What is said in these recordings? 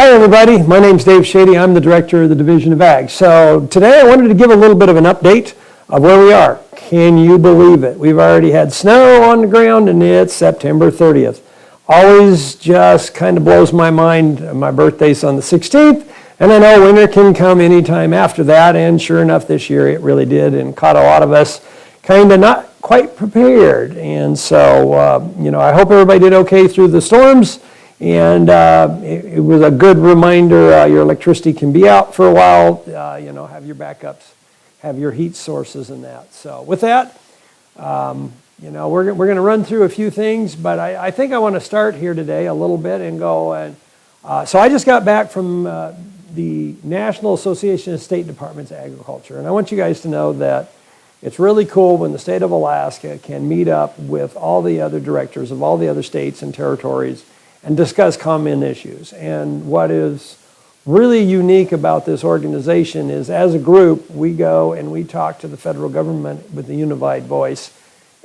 Hi everybody, my name's Dave Schade. I'm the Director of the Division of Ag. So today I wanted to give a little bit of an update of where we are. Can you believe it? We've already had snow on the ground and it's September 30th. Always just kind of blows my mind. My birthday's on the 16th and I know winter can come anytime after that, and sure enough this year it really did and caught a lot of us kind of not quite prepared. And so, I hope everybody did okay through the storms. And it was a good reminder your electricity can be out for a while, have your backups, have your heat sources and that. So with that, we're going to run through a few things, but I think I want to start here today a little bit and go. And so I just got back from the National Association of State Departments of Agriculture. And I want you guys to know that it's really cool when the state of Alaska can meet up with all the other directors of all the other states and territories and discuss common issues. And what is really unique about this organization is, as a group, we go and we talk to the federal government with a unified voice,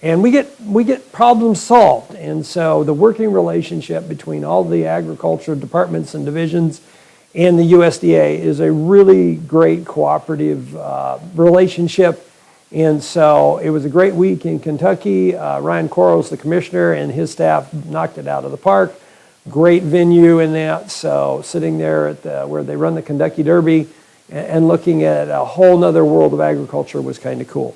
and we get problems solved. And so the working relationship between all the agriculture departments and divisions and the USDA is a really great cooperative relationship. And so it was a great week in Kentucky. Ryan Quarles, the commissioner, and his staff knocked it out of the park. Great venue in that, so sitting there at where they run the Kentucky Derby and looking at a whole nother world of agriculture was kind of cool.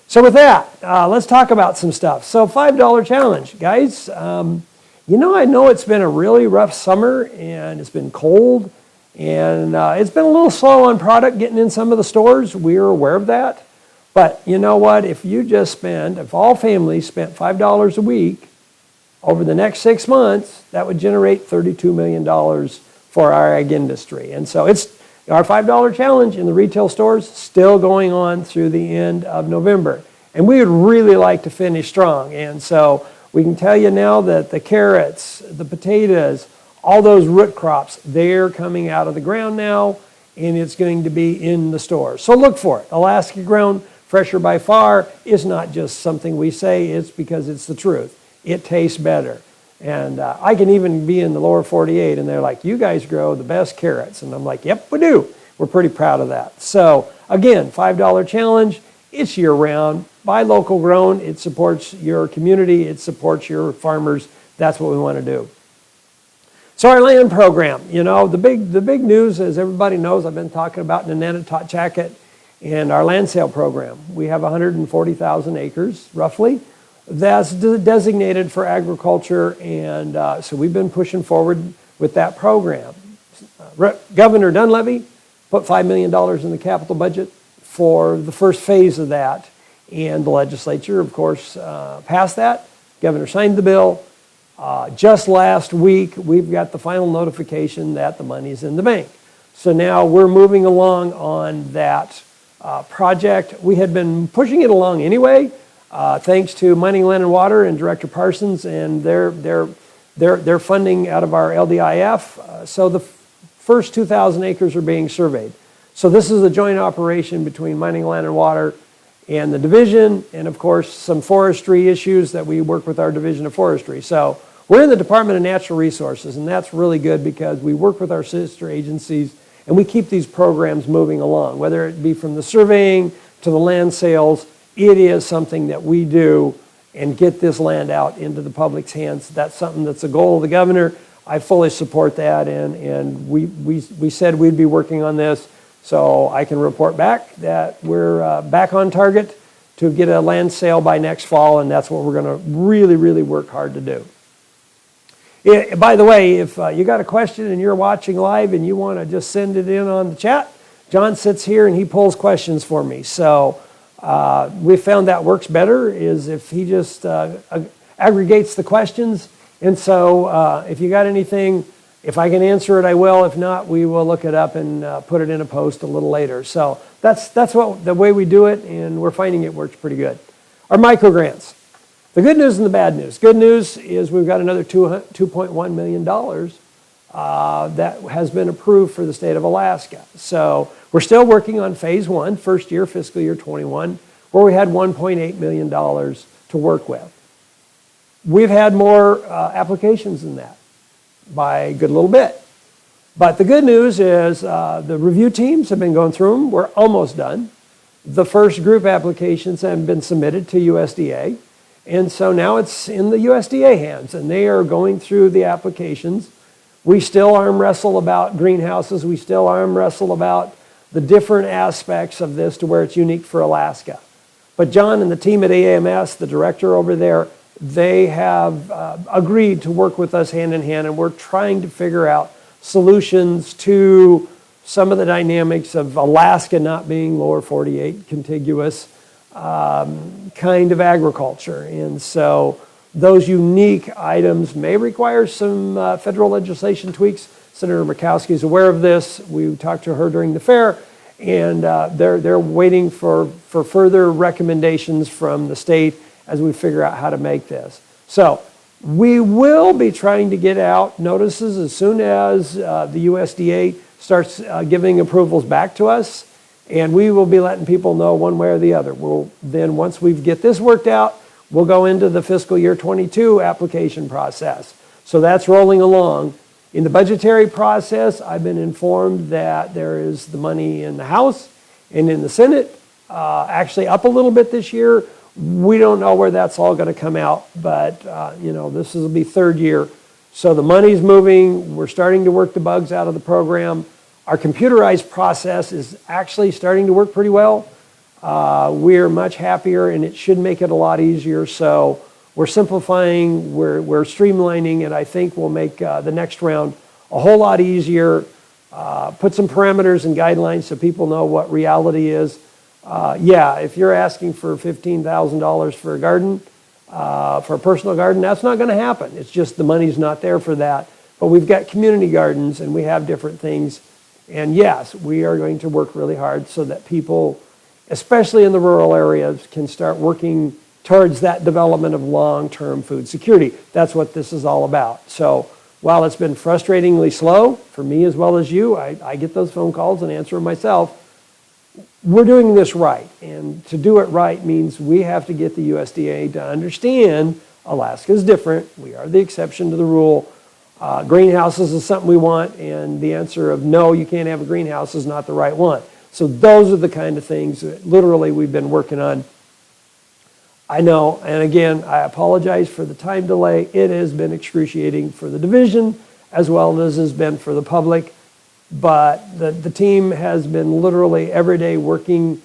So with that, let's talk about some stuff. So $5 challenge, guys. I know it's been a really rough summer and it's been cold and it's been a little slow on product getting in some of the stores. We're aware of that. But you know what? If all families spent $5 a week, over the next 6 months, that would generate $32 million for our ag industry. And so it's our $5 challenge in the retail stores still going on through the end of November. And we would really like to finish strong. And so we can tell you now that the carrots, the potatoes, all those root crops, they're coming out of the ground now, and it's going to be in the stores. So look for it. Alaska grown, fresher by far, is not just something we say, it's because it's the truth. It tastes better. And I can even be in the lower 48 and they're like, you guys grow the best carrots. And I'm like, yep, we do. We're pretty proud of that. So again, $5 challenge. It's year round. Buy local grown. It supports your community. It supports your farmers. That's what we want to do. So our land program, the big news, as everybody knows, I've been talking about Nenana Totchaket and our land sale program. We have 140,000 acres roughly that's designated for agriculture, and so we've been pushing forward with that program. Governor Dunleavy put $5 million in the capital budget for the first phase of that, and the legislature, of course, passed that. Governor signed the bill. Just last week, we've got the final notification that the money's in the bank. So now we're moving along on that project. We had been pushing it along anyway, thanks to Mining, Land, and Water and Director Parsons and their funding out of our LDIF. So the first 2,000 acres are being surveyed. So this is a joint operation between Mining, Land, and Water and the division, and of course some forestry issues that we work with our Division of Forestry. So we're in the Department of Natural Resources, and that's really good because we work with our sister agencies and we keep these programs moving along, whether it be from the surveying to the land sales. It is something that we do and get this land out into the public's hands. That's something that's a goal of the governor. I fully support that, and we said we'd be working on this, so I can report back that we're back on target to get a land sale by next fall, and that's what we're going to really, really work hard to do. By the way, if you got a question and you're watching live and you want to just send it in on the chat, John sits here and he pulls questions for me. So we found that works better is if he just aggregates the questions. And so if you got anything, if I can answer it, I will. If not, we will look it up and put it in a post a little later. So that's what the way we do it, and we're finding it works pretty good. Our micro grants. The good news and the bad news. Good news is we've got another $2.1 million that has been approved for the state of Alaska. So we're still working on phase one, first year, fiscal year 21, where we had $1.8 million to work with. We've had more applications than that by a good little bit. But the good news is the review teams have been going through them. We're almost done. The first group applications have been submitted to USDA. And so now it's in the USDA hands, and they are going through the applications. We still arm wrestle about greenhouses. We still arm wrestle about the different aspects of this to where it's unique for Alaska. But John and the team at AMS, the director over there, they have agreed to work with us hand in hand, and we're trying to figure out solutions to some of the dynamics of Alaska not being lower 48 contiguous kind of agriculture. And so those unique items may require some federal legislation tweaks. Senator Murkowski is aware of this. We talked to her during the fair, and they're waiting for further recommendations from the state as we figure out how to make this. So we will be trying to get out notices as soon as the USDA starts giving approvals back to us, and we will be letting people know one way or the other. Then once we get this worked out, we'll go into the fiscal year 22 application process. So that's rolling along. In the budgetary process, I've been informed that there is the money in the House and in the Senate, actually up a little bit this year. We don't know where that's all going to come out, but this will be third year. So the money's moving. We're starting to work the bugs out of the program. Our computerized process is actually starting to work pretty well. We're much happier, and it should make it a lot easier. So we're simplifying, we're streamlining, and I think we'll make the next round a whole lot easier. Put some parameters and guidelines so people know what reality is. If you're asking for $15,000 for a garden, for a personal garden, that's not going to happen. It's just the money's not there for that. But we've got community gardens, and we have different things. And yes, we are going to work really hard so that people, especially in the rural areas, can start working towards that development of long-term food security. That's what this is all about. So while it's been frustratingly slow for me as well as you, I get those phone calls and answer them myself. We're doing this right, and to do it right means we have to get the USDA to understand Alaska is different. We are the exception to the rule. Greenhouses is something we want, and the answer of no, you can't have a greenhouse is not the right one. So those are the kind of things that literally we've been working on. I know, and again, I apologize for the time delay. It has been excruciating for the division as well as has been for the public. But the team has been literally every day working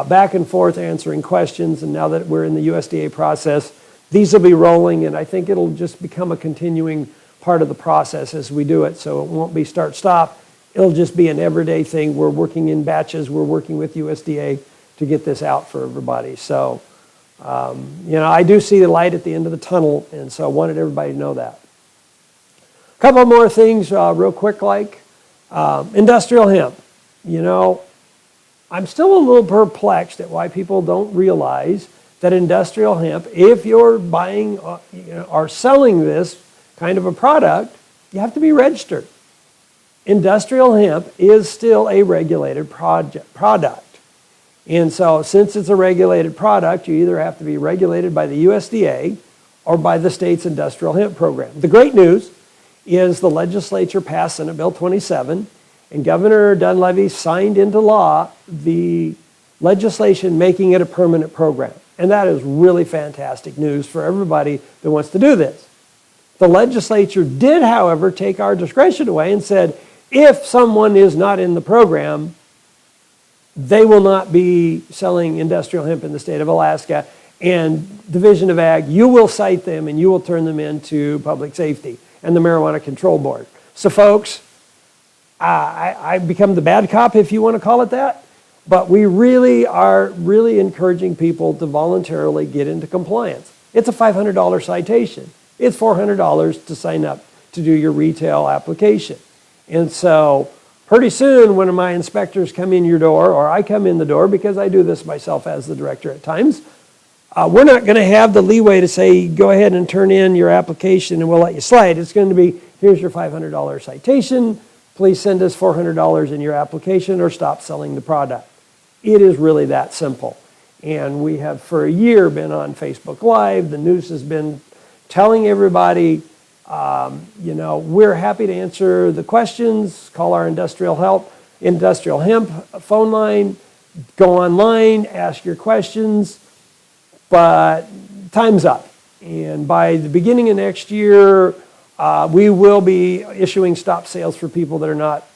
back and forth, answering questions. And now that we're in the USDA process, these will be rolling, and I think it'll just become a continuing part of the process as we do it. So it won't be start-stop. It'll just be an everyday thing. We're working in batches. We're working with USDA to get this out for everybody. So, I do see the light at the end of the tunnel, and so I wanted everybody to know that. A couple more things real quick, like industrial hemp. I'm still a little perplexed at why people don't realize that industrial hemp, if you're buying or selling this kind of a product, you have to be registered. Industrial hemp is still a regulated product. And so since it's a regulated product, you either have to be regulated by the USDA or by the state's industrial hemp program. The great news is the legislature passed Senate Bill 27, and Governor Dunleavy signed into law the legislation making it a permanent program. And that is really fantastic news for everybody that wants to do this. The legislature did, however, take our discretion away and said, if someone is not in the program, they will not be selling industrial hemp in the state of Alaska. And Division of Ag, you will cite them and you will turn them into public safety and the Marijuana Control Board. So folks, I become the bad cop, if you want to call it that. But we really are encouraging people to voluntarily get into compliance. It's a $500 citation. It's $400 to sign up to do your retail application. And so pretty soon when my inspectors come in your door, or I come in the door, because I do this myself as the director at times, we're not going to have the leeway to say, go ahead and turn in your application and we'll let you slide. It's going to be, here's your $500 citation. Please send us $400 in your application or stop selling the product. It is really that simple. And we have for a year been on Facebook Live. The news has been telling everybody We're happy to answer the questions. Call our industrial hemp phone line. Go online, ask your questions. But time's up. And by the beginning of next year, we will be issuing stop sales for people that are not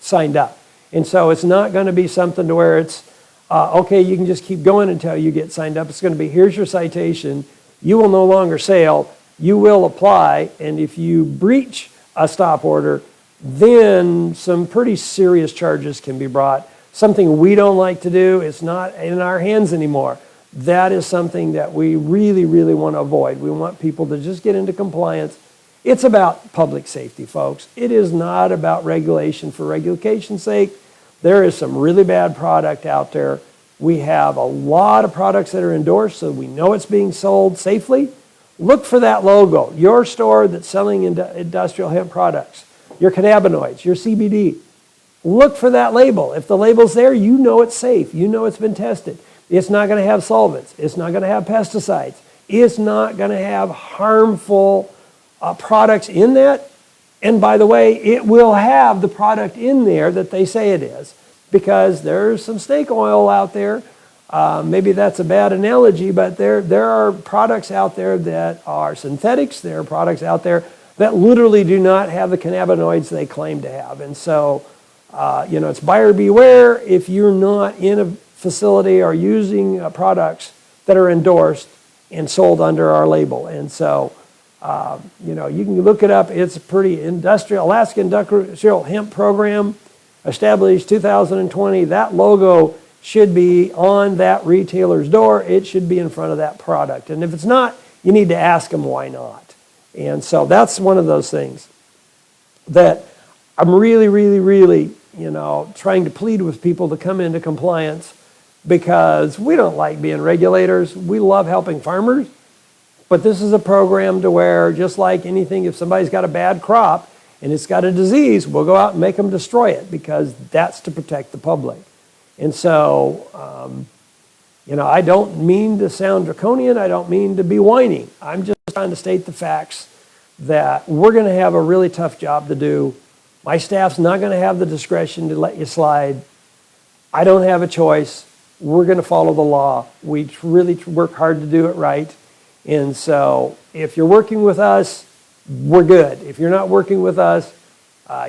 signed up. And so it's not going to be something to where it's, okay, you can just keep going until you get signed up. It's going to be, here's your citation. You will no longer sell. You will apply. And if you breach a stop order, then some pretty serious charges can be brought. Something we don't like to do. It's not in our hands anymore. That is something that we really, really want to avoid. We want people to just get into compliance. It's about public safety, folks. It is not about regulation for regulation's sake. There is some really bad product out there. We have a lot of products that are endorsed, so we know it's being sold safely. Look for that logo. Your store that's selling industrial hemp products, your cannabinoids, your CBD. Look for that label. If the label's there, you know it's safe. You know it's been tested. It's not going to have solvents. It's not going to have pesticides. It's not going to have harmful products in that. And by the way, it will have the product in there that they say it is, because there's some snake oil out there. Maybe that's a bad analogy, but there are products out there that are synthetics. There are products out there that literally do not have the cannabinoids they claim to have. And so, it's buyer beware if you're not in a facility or using products that are endorsed and sold under our label. And so, you can look it up. It's a pretty Alaska Industrial Hemp Program, established 2020. That logo should be on that retailer's door. It should be in front of that product. And if it's not, you need to ask them why not. And so that's one of those things that I'm really, really, really, trying to plead with people to come into compliance, because we don't like being regulators. We love helping farmers. But this is a program to where, just like anything, if somebody's got a bad crop and it's got a disease, we'll go out and make them destroy it, because that's to protect the public. And so, I don't mean to sound draconian. I don't mean to be whining. I'm just trying to state the facts that we're going to have a really tough job to do. My staff's not going to have the discretion to let you slide. I don't have a choice. We're going to follow the law. We really work hard to do it right. And so if you're working with us, we're good. If you're not working with us,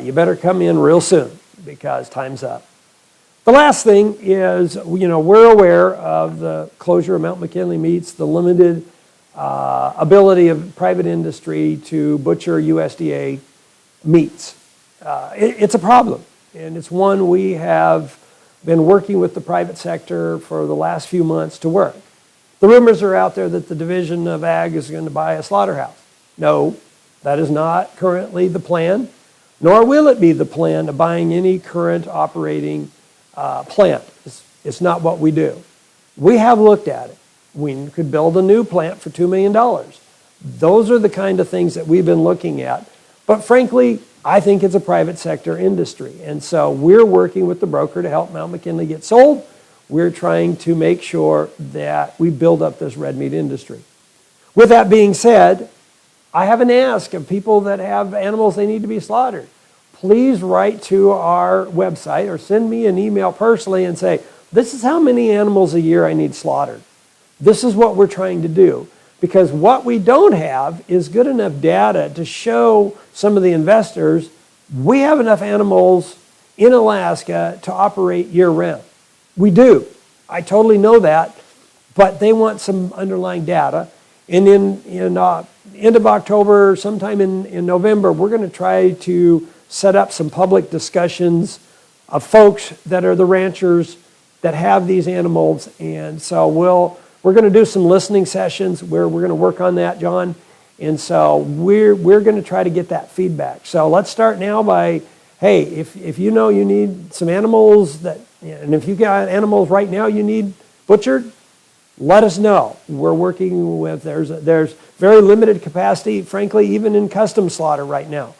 you better come in real soon, because time's up. The last thing is, we're aware of the closure of Mount McKinley meats, the limited ability of private industry to butcher USDA meats. It's a problem, and it's one we have been working with the private sector for the last few months to work. The rumors are out there that the Division of Ag is going to buy a slaughterhouse. No, that is not currently the plan, nor will it be the plan of buying any current operating plant. It's not what we do. We have looked at it. We could build a new plant for $2 million. Those are the kind of things that we've been looking at. But frankly, I think it's a private sector industry. And so we're working with the broker to help Mount McKinley get sold. We're trying to make sure that we build up this red meat industry. With that being said, I have an ask of people that have animals they need to be slaughtered. Please write to our website or send me an email personally and say, this is how many animals a year I need slaughtered. This is what we're trying to do. Because what we don't have is good enough data to show some of the investors we have enough animals in Alaska to operate year-round. We do. I totally know that, but they want some underlying data. And in end of October, sometime in November, we're going to try to set up some public discussions of folks that are the ranchers that have these animals. And so we're going to do some listening sessions where we're going to work on that, John. And so we're going to try to get that feedback. So let's start now by, hey, if you know you need some animals and if you got animals right now you need butchered, let us know. We're working with, there's very limited capacity, frankly, even in custom slaughter right now.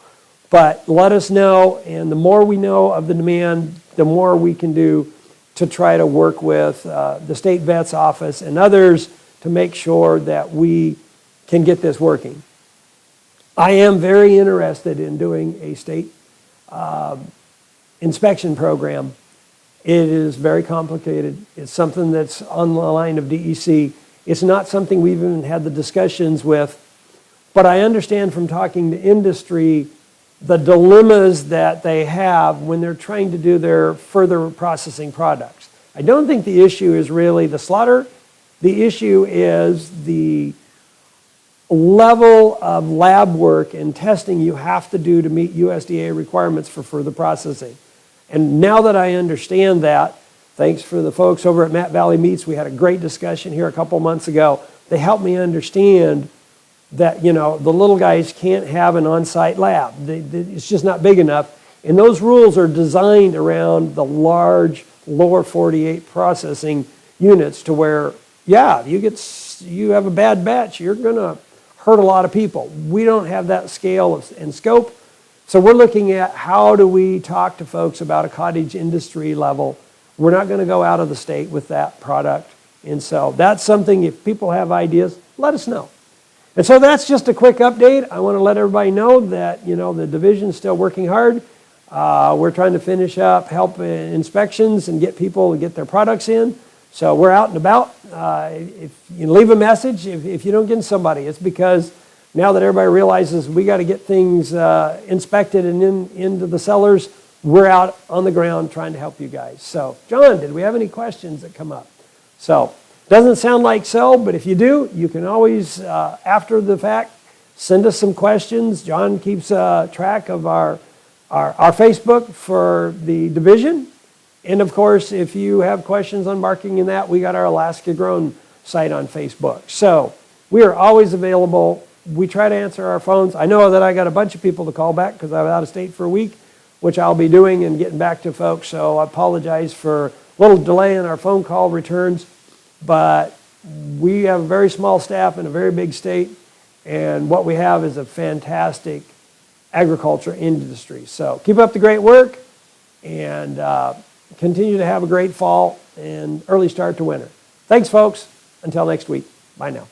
But let us know, and the more we know of the demand, the more we can do to try to work with the state vet's office and others to make sure that we can get this working. I am very interested in doing a state inspection program. It is very complicated. It's something that's on the line of DEC. It's not something we've even had the discussions with, but I understand from talking to industry the dilemmas that they have when they're trying to do their further processing products. I don't think the issue is really the slaughter. The issue is the level of lab work and testing you have to do to meet USDA requirements for further processing. And now that I understand that, thanks for the folks over at Matt Valley Meats, we had a great discussion here a couple months ago. They helped me understand that, you know, the little guys can't have an on-site lab. It's just not big enough. And those rules are designed around the large lower 48 processing units to where, yeah, you have a bad batch, you're going to hurt a lot of people. We don't have that scale and scope. So we're looking at how do we talk to folks about a cottage industry level. We're not going to go out of the state with that product. And so that's something, if people have ideas, let us know. And so that's just a quick update. I want to let everybody know that, you know, the division's still working hard. We're trying to finish up help inspections and get people to get their products in. So we're out and about. If you leave a message, if you don't get somebody, it's because now that everybody realizes we got to get things inspected and into the cellars, we're out on the ground trying to help you guys. So, John, did we have any questions that come up? So, doesn't sound like so, but if you do, you can always, after the fact, send us some questions. John keeps track of our Facebook for the division. And of course, if you have questions on marketing and that, we got our Alaska Grown site on Facebook. So we are always available. We try to answer our phones. I know that I got a bunch of people to call back because I was out of state for a week, which I'll be doing and getting back to folks. So I apologize for a little delay in our phone call returns. But we have a very small staff in a very big state. And what we have is a fantastic agriculture industry. So keep up the great work and continue to have a great fall and early start to winter. Thanks, folks. Until next week. Bye now.